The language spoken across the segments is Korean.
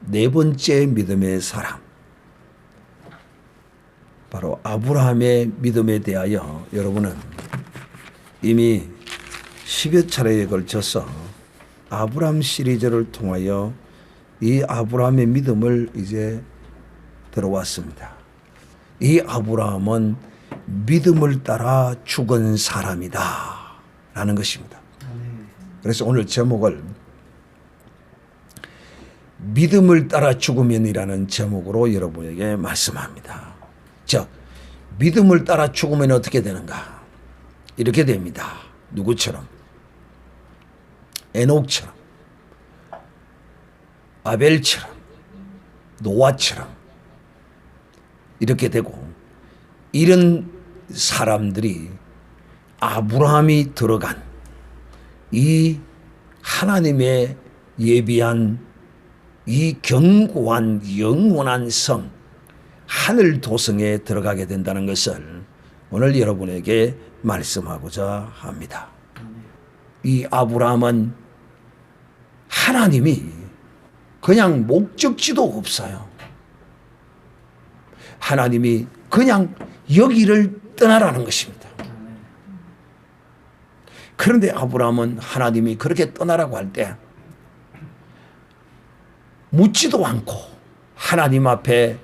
네 번째 믿음의 사람, 바로 아브라함의 믿음에 대하여 여러분은 이미 10여 차례에 걸쳐서 아브라함 시리즈를 통하여 이 아브라함의 믿음을 이제 들어왔습니다. 이 아브라함은 믿음을 따라 죽은 사람이다 라는 것입니다. 그래서 오늘 제목을 믿음을 따라 죽으면이라는 제목으로 여러분에게 말씀합니다. 즉, 믿음을 따라 죽으면 어떻게 되는가? 이렇게 됩니다. 누구처럼? 에녹처럼, 아벨처럼, 노아처럼 이렇게 되고, 이런 사람들이 아브라함이 들어간 이 하나님의 예비한 이 견고한 영원한 성 하늘 도성에 들어가게 된다는 것을 오늘 여러분에게 말씀하고자 합니다. 이 아브라함은 하나님이 그냥 목적지도 없어요. 하나님이 그냥 여기를 떠나라는 것입니다. 그런데 아브라함은 하나님이 그렇게 떠나라고 할 때 묻지도 않고 하나님 앞에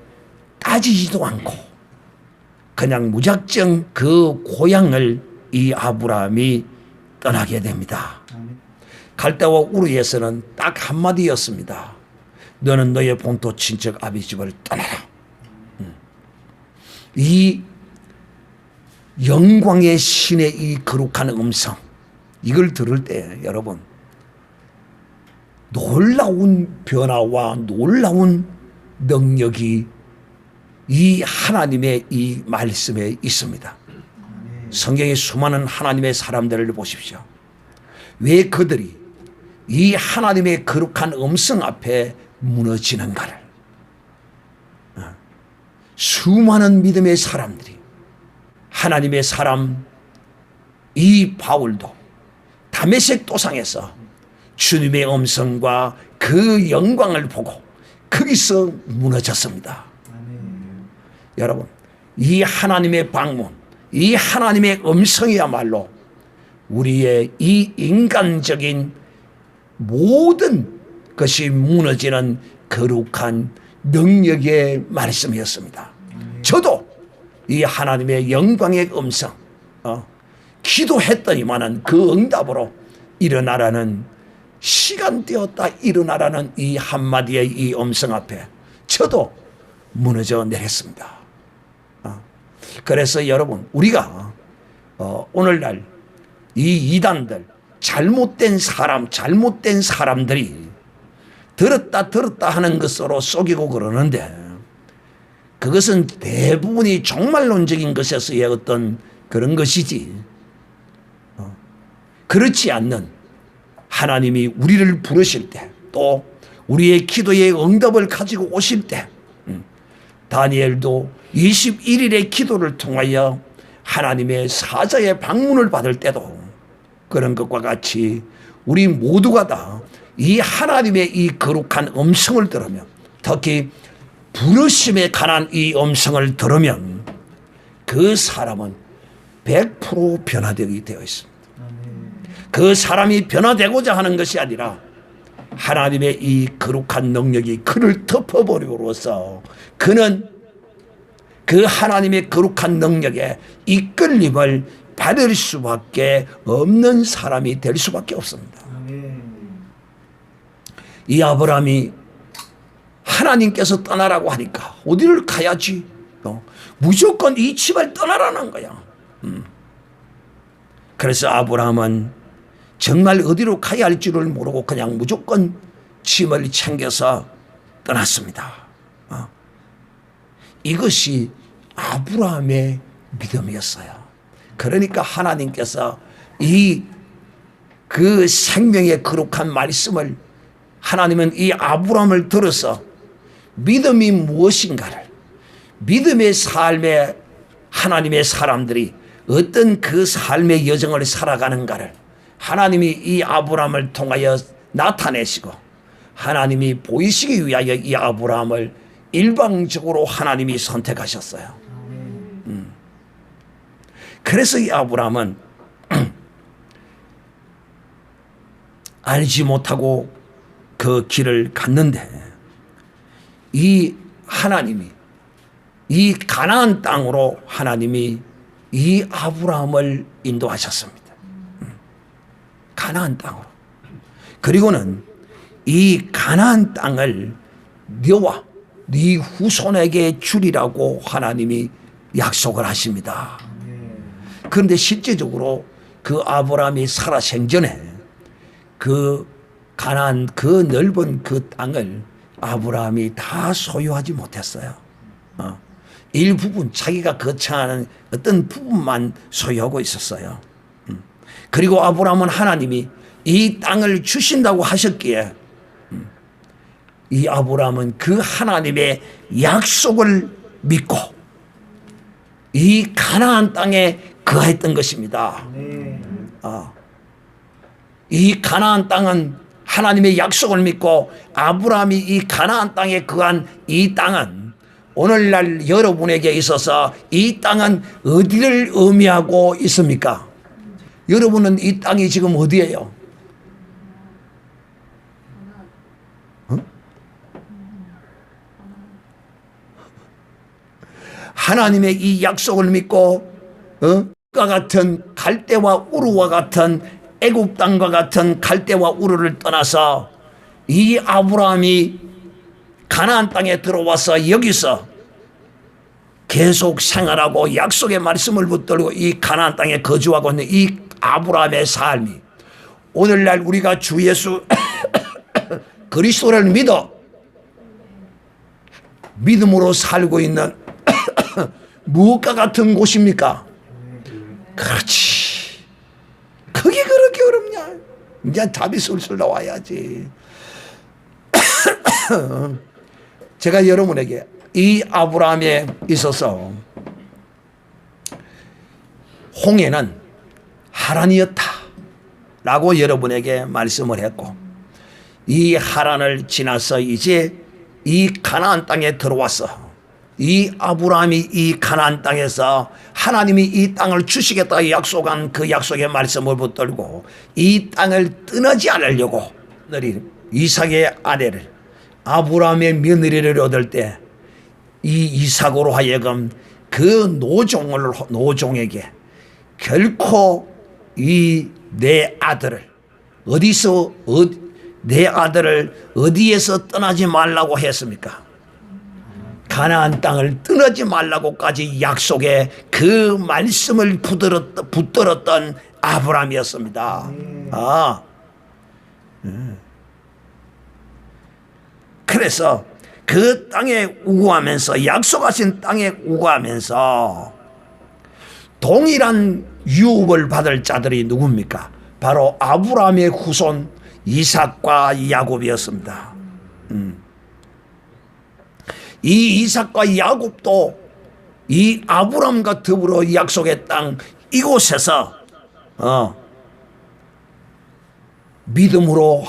따지지도 않고 그냥 무작정 그 고향을 이 아브라함이 떠나게 됩니다. 갈대와 우르에서는 딱 한마디였습니다. 너는 너의 본토 친척 아비 집을 떠나라. 이 영광의 신의 이 거룩한 음성, 이걸 들을 때 여러분 놀라운 변화와 놀라운 능력이 이 하나님의 이 말씀에 있습니다. 성경의 수많은 하나님의 사람들을 보십시오. 왜 그들이 이 하나님의 거룩한 음성 앞에 무너지는가를, 수많은 믿음의 사람들이, 하나님의 사람 이 바울도 다메섹 도상에서 주님의 음성과 그 영광을 보고 거기서 무너졌습니다. 여러분, 이 하나님의 방문, 이 하나님의 음성이야말로 우리의 이 인간적인 모든 것이 무너지는 거룩한 능력의 말씀이었습니다. 저도 이 하나님의 영광의 음성, 기도했더니만은 그 응답으로 일어나라는, 시간 되었다 일어나라는 이 한마디의 이 음성 앞에 저도 무너져 내렸습니다. 그래서 여러분, 우리가 오늘날 이 이단들, 잘못된 사람들이 들었다 하는 것으로 속이고 그러는데, 그것은 대부분이 종말론적인 것에서의 어떤 그런 것이지, 그렇지 않는 하나님이 우리를 부르실 때, 또 우리의 기도의 응답을 가지고 오실 때, 다니엘도 21일의 기도를 통하여 하나님의 사자의 방문을 받을 때도 그런 것과 같이 우리 모두가 다 이 하나님의 이 거룩한 음성을 들으면, 특히 부르심에 관한 이 음성을 들으면 그 사람은 100% 변화되게 되어 있습니다. 그 사람이 변화되고자 하는 것이 아니라 하나님의 이 거룩한 능력이 그를 덮어버림으로써 그는 그 하나님의 거룩한 능력에 이끌림을 받을 수밖에 없는 사람이 될 수밖에 없습니다. 이 아브라함이 하나님께서 떠나라고 하니까 어디를 가야지? 무조건 이 집을 떠나라는 거야. 그래서 아브라함은 정말 어디로 가야 할지를 모르고 그냥 무조건 짐을 챙겨서 떠났습니다. 이것이 아브라함의 믿음이었어요. 그러니까 하나님께서 그 생명의 거룩한 말씀을, 하나님은 이 아브라함을 들어서 믿음이 무엇인가를, 믿음의 삶에 하나님의 사람들이 어떤 그 삶의 여정을 살아가는가를 하나님이 이 아브라함을 통하여 나타내시고, 하나님이 보이시기 위하여 이 아브라함을 일방적으로 하나님이 선택하셨어요. 그래서 이 아브라함은 알지 못하고 그 길을 갔는데 이 하나님이 이 가나안 땅으로 하나님이 이 아브라함을 인도하셨습니다. 가나안 땅으로. 그리고는 이 가나안 땅을 너와 네 후손에게 주리라고 하나님이 약속을 하십니다. 그런데 실제적으로 그 아브라함이 살아 생전에 그 가나안 그 넓은 그 땅을 아브라함이 다 소유하지 못했어요. 일부분 자기가 거처하는 어떤 부분만 소유하고 있었어요. 그리고 아브라함은 하나님이 이 땅을 주신다고 하셨기에 이 아브라함은 그 하나님의 약속을 믿고 이 가나안 땅에 거했던 것입니다. 이 가나안 땅은 하나님의 약속을 믿고 아브라함이 이 가나안 땅에 거한 이 땅은 오늘날 여러분에게 있어서 이 땅은 어디를 의미하고 있습니까? 여러분은 이 땅이 지금 어디예요? 하나님의 이 약속을 믿고 과 같은 갈대와 우르와 같은 애굽 땅과 같은 갈대와 우르를 떠나서 이 아브라함이 가나안 땅에 들어와서 여기서 계속 생활하고 약속의 말씀을 붙들고 이 가나안 땅에 거주하고 있는 이 아브라함의 삶이 오늘날 우리가 주 예수 그리스도를 믿음으로 살고 있는 무엇과 같은 곳입니까? 그렇지. 그게 그렇게 어렵냐? 이제 답이 술술 나와야지. 제가 여러분에게 이 아브라함에 있어서 홍해는 하란이었다 라고 여러분에게 말씀을 했고 이 하란을 지나서 이제 이 가나안 땅에 들어와서 이 아브라함이 이 가나안 땅에서 하나님이 이 땅을 주시겠다 약속한 그 약속의 말씀을 붙들고 이 땅을 떠나지 않으려고 이삭의 아내를 아브라함의 며느리를 얻을 때 이 이삭으로 하여금 그 노종에게 결코 내 아들을 어디에서 떠나지 말라고 했습니까? 가나안 땅을 떠나지 말라고까지 약속의 그 말씀을 붙들었던 아브라함이었습니다. 그래서 그 땅에 우거하면서 약속하신 땅에 우거하면서 동일한 유업을 받을 자들이 누굽니까? 바로 아브라함의 후손 이삭과 야곱이었습니다. 이 이삭과 야곱도 이 아브라함과 더불어 약속의 땅 이곳에서 믿음으로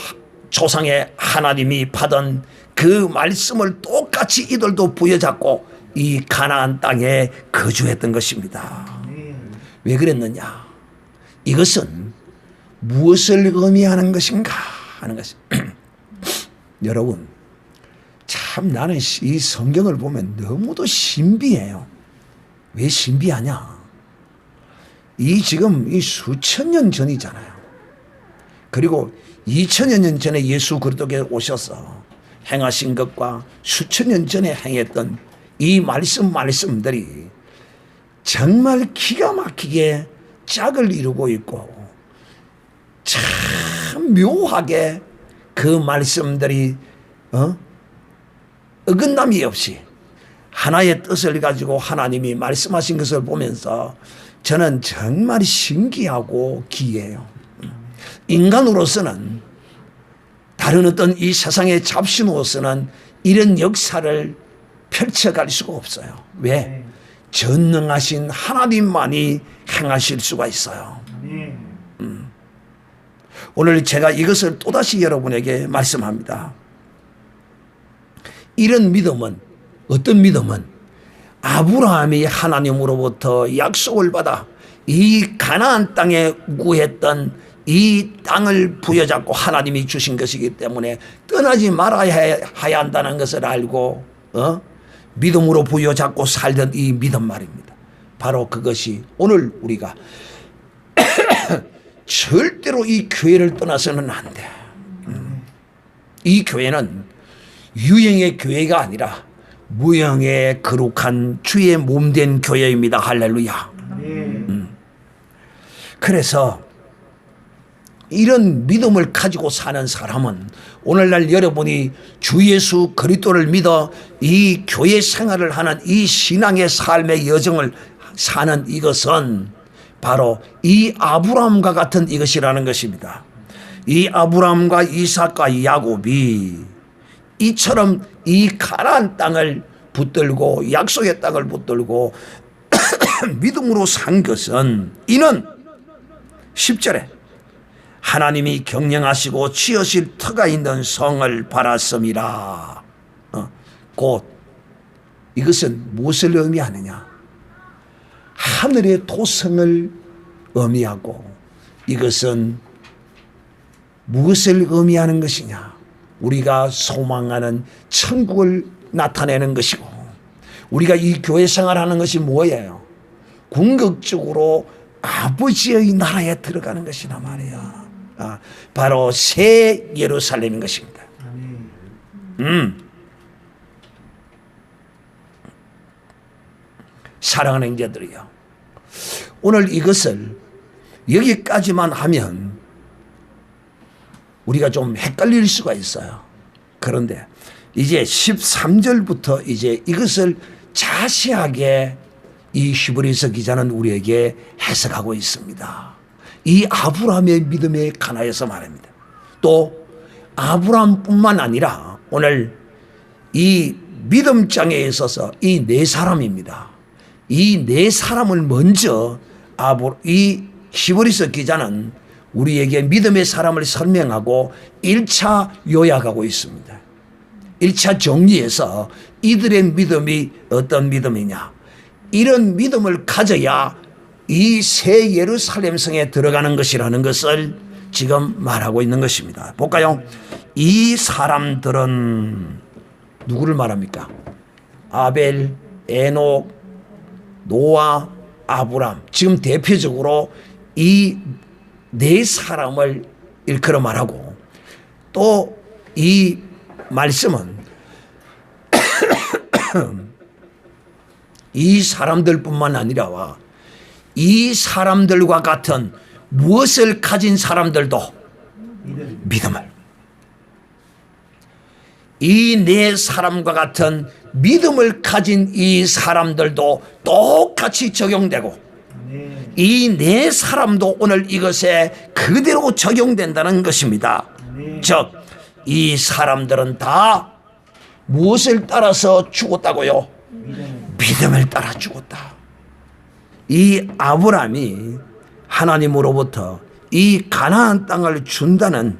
조상의 하나님이 받은 그 말씀을 똑같이 이들도 부여잡고 이 가나안 땅에 거주했던 것입니다. 왜 그랬느냐? 이것은 무엇을 의미하는 것인가 하는 것이 여러분 참 나는 이 성경을 보면 너무도 신비해요. 왜 신비하냐? 지금 수천 년 전이잖아요. 그리고 2000여 년 전에 예수 그리스도께 오셔서 행하신 것과 수천 년 전에 행했던 이 말씀들이 정말 기가 막히게 짝을 이루고 있고 참 묘하게 그 말씀들이 어긋남이 없이 하나의 뜻을 가지고 하나님이 말씀하신 것을 보면서 저는 정말 신기하고 기이해요. 인간으로서는 다른 어떤 이 세상의 잡신으로서는 이런 역사를 펼쳐갈 수가 없어요. 왜? 전능하신 하나님만이 행하실 수가 있어요. 오늘 제가 이것을 또다시 여러분에게 말씀합니다. 이런 믿음은 어떤 믿음은 아브라함이 하나님으로부터 약속을 받아 이 가나안 땅에 구했던 이 땅을 부여잡고 하나님이 주신 것이기 때문에 떠나지 말아야 한다는 것을 알고 믿음으로 부여잡고 살던 이 믿음 말입니다. 바로 그것이 오늘 우리가 절대로 이 교회를 떠나서는 안 돼. 이 교회는 유형의 교회가 아니라 무형의 거룩한 주의 몸된 교회입니다. 할렐루야. 그래서 이런 믿음을 가지고 사는 사람은 오늘날 여러분이 주 예수 그리스도를 믿어 이 교회 생활을 하는 이 신앙의 삶의 여정을 사는 이것은 바로 이 아브라함과 같은 이것이라는 것입니다. 이 아브라함과 이삭과 야곱이 이처럼 이 가나안 땅을 붙들고 약속의 땅을 붙들고 믿음으로 산 것은 이는 10절에 하나님이 경영하시고 지으실 터가 있는 성을 바랐음이라. 곧 이것은 무엇을 의미하느냐? 하늘의 도성을 의미하고 이것은 무엇을 의미하는 것이냐? 우리가 소망하는 천국을 나타내는 것이고 우리가 이 교회 생활하는 것이 뭐예요? 궁극적으로 아버지의 나라에 들어가는 것이란 말이야. 바로 새 예루살렘인 것입니다. 사랑하는 형제들이요, 오늘 이것을 여기까지만 하면 우리가 좀 헷갈릴 수가 있어요. 그런데 이제 13절부터 이제 이것을 자세하게 이 히브리서 기자는 우리에게 해석하고 있습니다. 이 아브라함의 믿음에 관하여서 말입니다. 또 아브라함뿐만 아니라 오늘 이 믿음장에 있어서 이 네 사람입니다. 이 네 사람을 먼저 이 히브리서 기자는 우리에게 믿음의 사람을 설명하고 1차 요약하고 있습니다. 1차 정리해서 이들의 믿음이 어떤 믿음이냐, 이런 믿음을 가져야 이 새 예루살렘 성에 들어가는 것이라는 것을 지금 말하고 있는 것입니다. 볼까요? 이 사람들은 누구를 말합니까? 아벨, 에녹, 노아, 아브람. 지금 대표적으로 이 네 사람을 일컬어 말하고 또 이 말씀은 이 사람들뿐만 아니라 이 사람들과 같은 무엇을 가진 사람들도 믿음을, 이 네 사람과 같은 믿음을 가진 이 사람들도 똑같이 적용되고 이 네 사람도 오늘 이것에 그대로 적용된다는 것입니다. 즉, 이 사람들은 다 무엇을 따라서 죽었다고요? 믿음을 따라 죽었다. 이 아브라함이 하나님으로부터 이 가나안 땅을 준다는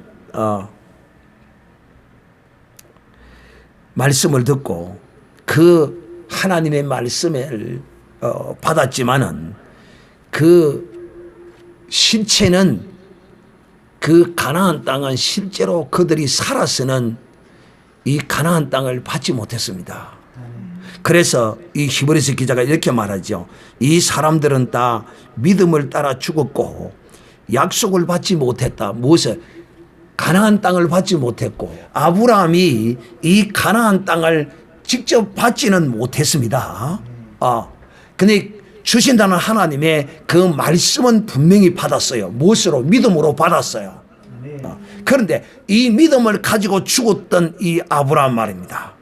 말씀을 듣고 그 하나님의 말씀을 받았지만은 그 실체는, 그 가나안 땅은 실제로 그들이 살아서는 이 가나안 땅을 받지 못했습니다. 그래서 이 히브리서 기자가 이렇게 말하죠. 이 사람들은 다 믿음을 따라 죽었고 약속을 받지 못했다. 무엇을? 가나안 땅을 받지 못했고 아브라함이 이 가나안 땅을 직접 받지는 못했습니다. 근데 주신다는 하나님의 그 말씀은 분명히 받았어요. 무엇으로? 믿음으로 받았어요. 그런데 이 믿음을 가지고 죽었던 이 아브라함 말입니다.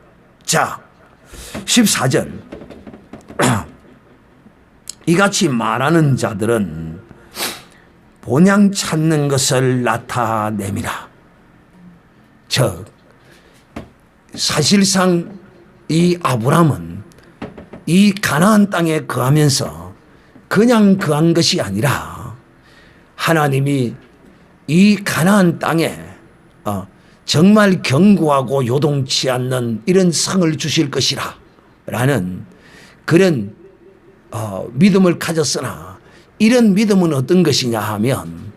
자, 14절. 이같이 말하는 자들은 본향 찾는 것을 나타내미라. 즉, 사실상 이 아브라함은 이 가나안 땅에 거하면서 그냥 거한 것이 아니라 하나님이 이 가나안 땅에 정말 견고하고 요동치 않는 이런 성을 주실 것이라 라는 그런 믿음을 가졌으나, 이런 믿음은 어떤 것이냐 하면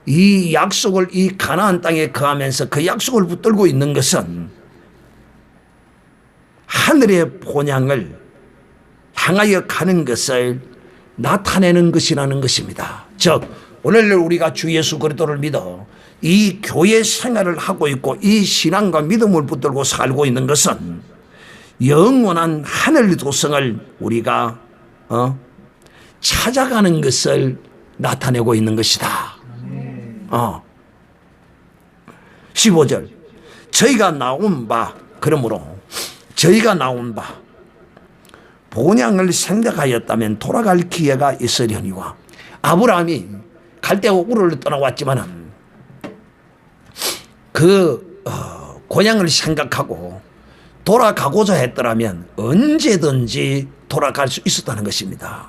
이 약속을, 이 가나안 땅에 거하면서 그 약속을 붙들고 있는 것은 하늘의 본향을 향하여 가는 것을 나타내는 것이라는 것입니다. 즉 오늘 우리가 주 예수 그리스도를 믿어 이 교회 생활을 하고 있고 이 신앙과 믿음을 붙들고 살고 있는 것은 영원한 하늘 도성을 우리가 찾아가는 것을 나타내고 있는 것이다. 15절 저희가 나온 바, 그러므로 저희가 나온 바 본향을 생각하였다면 돌아갈 기회가 있으려니와. 아브라함이 갈대아 우르를 떠나왔지만은 그 고향을 생각하고 돌아가고자 했더라면 언제든지 돌아갈 수 있었다는 것입니다.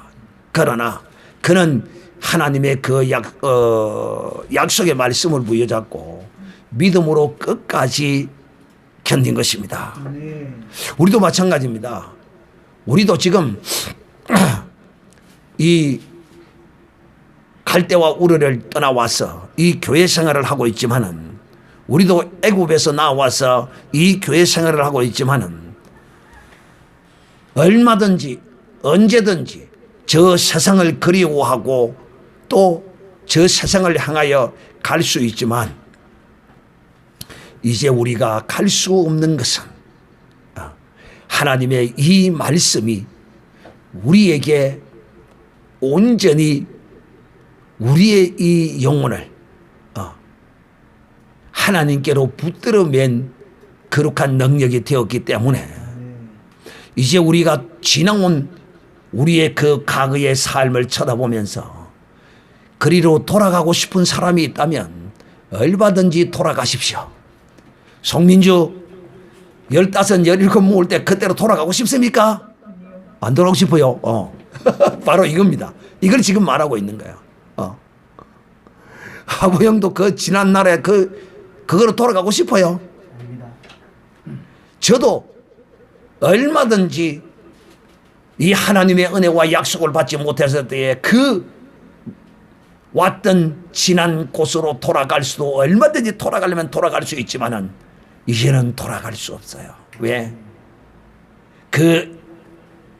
그러나 그는 하나님의 그 약속의 말씀을 부여잡고 믿음으로 끝까지 견딘 것입니다. 우리도 마찬가지입니다. 우리도 지금 이 갈대와 우르를 떠나와서 이 교회 생활을 하고 있지만은, 우리도 애굽에서 나와서 이 교회 생활을 하고 있지만은 얼마든지 언제든지 저 세상을 그리워하고 또 저 세상을 향하여 갈 수 있지만, 이제 우리가 갈 수 없는 것은 하나님의 이 말씀이 우리에게 온전히 우리의 이 영혼을 하나님께로 붙들어 맨 거룩한 능력이 되었기 때문에 이제 우리가 지나온 우리의 그 과거의 삶을 쳐다보면서 그리로 돌아가고 싶은 사람이 있다면 얼마든지 돌아가십시오. 송민주 15, 17 모을 때 그때로 돌아가고 싶습니까? 안 돌아가고 싶어요. 바로 이겁니다. 이걸 지금 말하고 있는 거예요. 하부 형도 그 지난 날에 그거로 돌아가고 싶어요. 저도 얼마든지 이 하나님의 은혜와 약속을 받지 못했을 때에 그 왔던 지난 곳으로 돌아갈 수도, 얼마든지 돌아가려면 돌아갈 수 있지만은 이제는 돌아갈 수 없어요. 왜? 그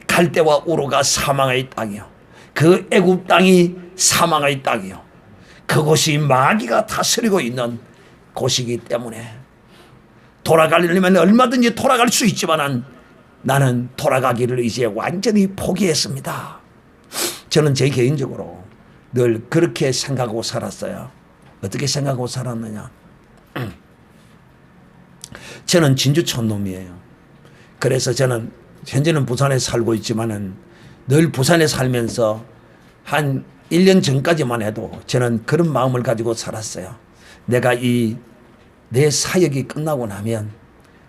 갈대와 우르가 사망의 땅이요, 그 애굽 땅이 사망의 땅이요, 그곳이 마귀가 다스리고 있는 곳이기 때문에 돌아가려면 얼마든지 돌아갈 수 있지만은 나는 돌아가기를 이제 완전히 포기했습니다. 저는 제 개인적으로 늘 그렇게 생각하고 살았어요. 어떻게 생각하고 살았느냐? 저는 진주촌 놈이에요. 그래서 저는 현재는 부산에 살고 있지만은 늘 부산에 살면서 한 1년 전까지만 해도 저는 그런 마음을 가지고 살았어요. 내가 내 사역이 끝나고 나면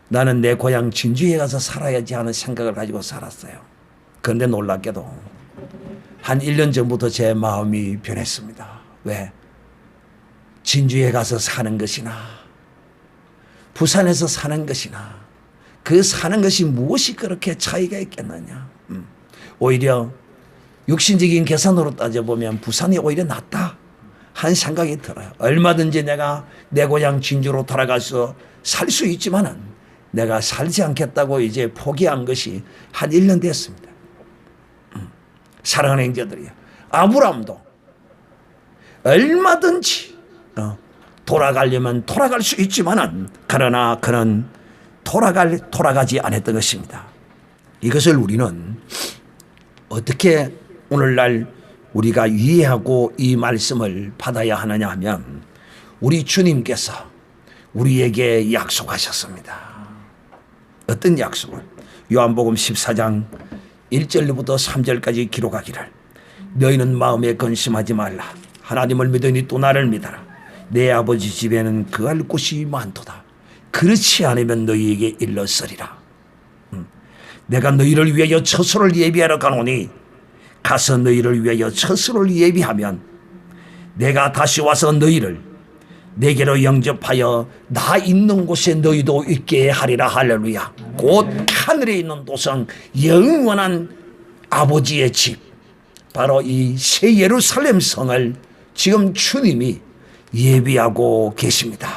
나는 내 고향 진주에 가서 살아야지 하는 생각을 가지고 살았어요. 그런데 놀랍게도 한 1년 전부터 제 마음이 변했습니다. 왜? 진주에 가서 사는 것이나 부산에서 사는 것이나 그 사는 것이 무엇이 그렇게 차이가 있겠느냐. 오히려 육신적인 계산으로 따져보면 부산이 오히려 낫다 한 생각이 들어요. 얼마든지 내가 내 고향 진주로 돌아가서 살 수 있지만은 내가 살지 않겠다고 이제 포기한 것이 한 1년 됐습니다. 사랑하는 형제들이요, 아브라함도 얼마든지 돌아가려면 돌아갈 수 있지만은, 그러나 그는 돌아가지 않았던 것입니다. 이것을 우리는 어떻게 오늘날 우리가 이해하고 이 말씀을 받아야 하느냐 하면, 우리 주님께서 우리에게 약속하셨습니다. 어떤 약속을? 요한복음 14장 1절부터 3절까지 기록하기를, 너희는 마음에 근심하지 말라. 하나님을 믿으니 또 나를 믿어라. 내 아버지 집에는 거할 곳이 많도다. 그렇지 않으면 너희에게 일렀으리라. 내가 너희를 위하여 처소를 예비하러 가노니 가서 너희를 위하여 처소를 예비하면 내가 다시 와서 너희를 내게로 영접하여 나 있는 곳에 너희도 있게 하리라. 할렐루야. 곧 하늘에 있는 도성, 영원한 아버지의 집, 바로 이 새 예루살렘 성을 지금 주님이 예비하고 계십니다.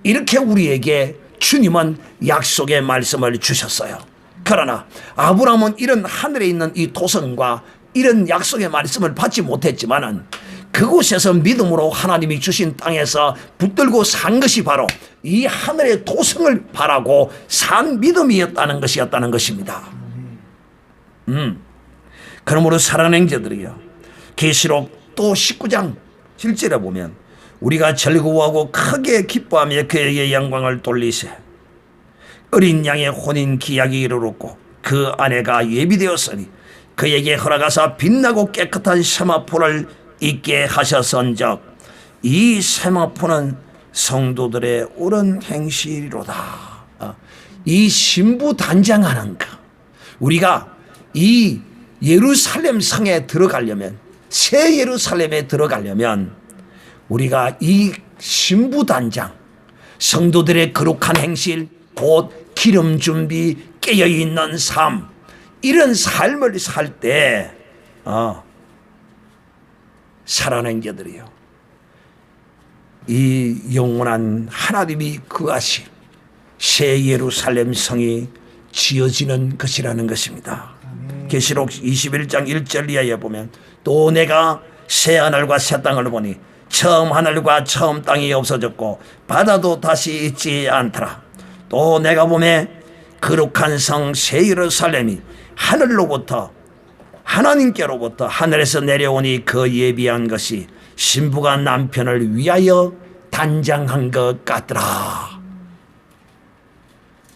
이렇게 우리에게 주님은 약속의 말씀을 주셨어요. 그러나 아브라함은 이런 하늘에 있는 이 도성과 이런 약속의 말씀을 받지 못했지만은 그곳에서 믿음으로 하나님이 주신 땅에서 붙들고 산 것이 바로 이 하늘의 도성을 바라고 산 믿음이었다는 것입니다. 그러므로 사랑하는 형제들이요, 계시록 또 19장 7절에 보면 우리가 즐거워하고 크게 기뻐하며 그에게 영광을 돌리세. 어린 양의 혼인 기약이 이르렀고 그 아내가 예비되었으니 그에게 허락하사 빛나고 깨끗한 세마포를 있게 하셨은즉 이 세마포는 성도들의 옳은 행실이로다. 이 신부 단장하는 것, 우리가 이 예루살렘 성에 들어가려면, 새 예루살렘에 들어가려면 우리가 이 신부 단장, 성도들의 거룩한 행실, 곧 기름 준비, 깨어있는 삶, 이런 삶을 살 때 사랑하는 자들이요, 이 영원한 하나님이 거하실 새 예루살렘 성이 지어지는 것이라는 것입니다. 계시록 21장 1절 이하에 보면 또 내가 새 하늘과 새 땅을 보니 처음 하늘과 처음 땅이 없어졌고 바다도 다시 있지 않더라. 또 내가 보매 거룩한 성 새 예루살렘이 하늘로부터, 하나님께로부터 하늘에서 내려오니 그 예비한 것이 신부가 남편을 위하여 단장한 것 같더라.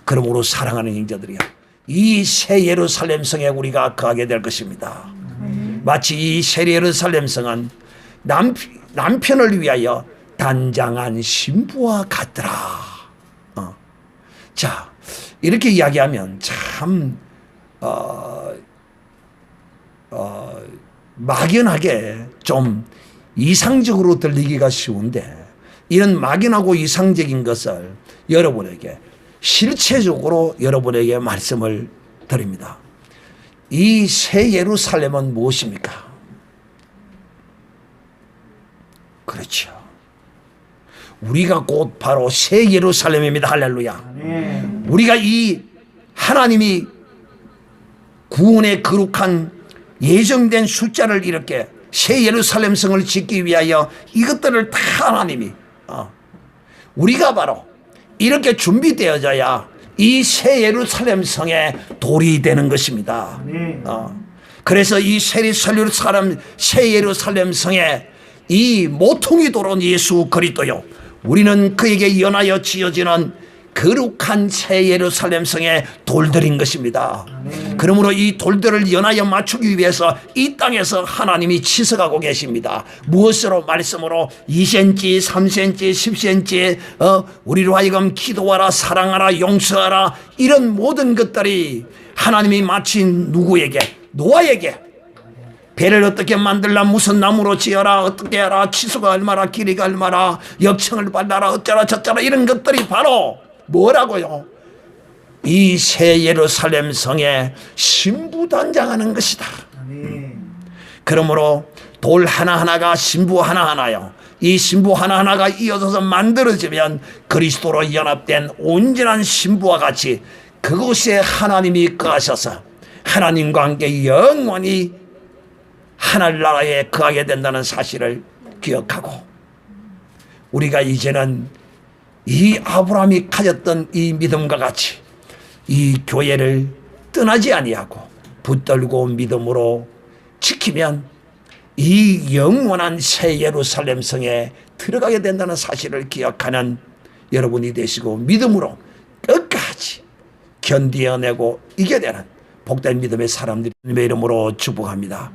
그러므로 사랑하는 형제들이여, 이 새 예루살렘 성에 우리가 거하게 될 것입니다. 마치 이 새 예루살렘 성은 남편을 위하여 단장한 신부와 같더라. 자, 이렇게 이야기하면 참 막연하게 좀 이상적으로 들리기가 쉬운데, 이런 막연하고 이상적인 것을 여러분에게 실체적으로 여러분에게 말씀을 드립니다. 이 새 예루살렘은 무엇입니까? 그렇죠, 우리가 곧 바로 새 예루살렘입니다. 할렐루야. 우리가 이 하나님이 구원의 거룩한 예정된 숫자를 이렇게 새 예루살렘 성을 짓기 위하여 이것들을 다 하나님이 우리가 바로 이렇게 준비되어져야 이 새 예루살렘 성에 돌이 되는 것입니다. 그래서 이 새 예루살렘 성에 이 모퉁이 돌은 예수 그리스도요, 우리는 그에게 연하여 지어지는 거룩한 새 예루살렘 성의 돌들인 것입니다. 그러므로 이 돌들을 연하여 맞추기 위해서 이 땅에서 하나님이 치석하고 계십니다. 무엇으로? 말씀으로 2cm, 3cm, 10cm 우리로 하여금 기도하라, 사랑하라, 용서하라, 이런 모든 것들이 하나님이 마치 누구에게? 노아에게 배를 어떻게 만들라, 무슨 나무로 지어라, 어떻게 해라, 치수가 얼마나, 길이가 얼마나, 역청을 발라라, 어쩌라 저쩌라, 이런 것들이 바로 뭐라고요? 이 새 예루살렘 성에 신부 단장하는 것이다. 그러므로 돌 하나하나가 신부 하나하나요, 이 신부 하나하나가 이어져서 만들어지면 그리스도로 연합된 온전한 신부와 같이 그곳에 하나님이 거하셔서 하나님과 함께 영원히 하늘나라에 거하게 된다는 사실을 기억하고, 우리가 이제는 이 아브라함이 가졌던 이 믿음과 같이 이 교회를 떠나지 아니하고 붙들고 믿음으로 지키면 이 영원한 새 예루살렘 성에 들어가게 된다는 사실을 기억하는 여러분이 되시고, 믿음으로 끝까지 견디어내고 이겨내는 복된 믿음의 사람들의 이름으로 축복합니다.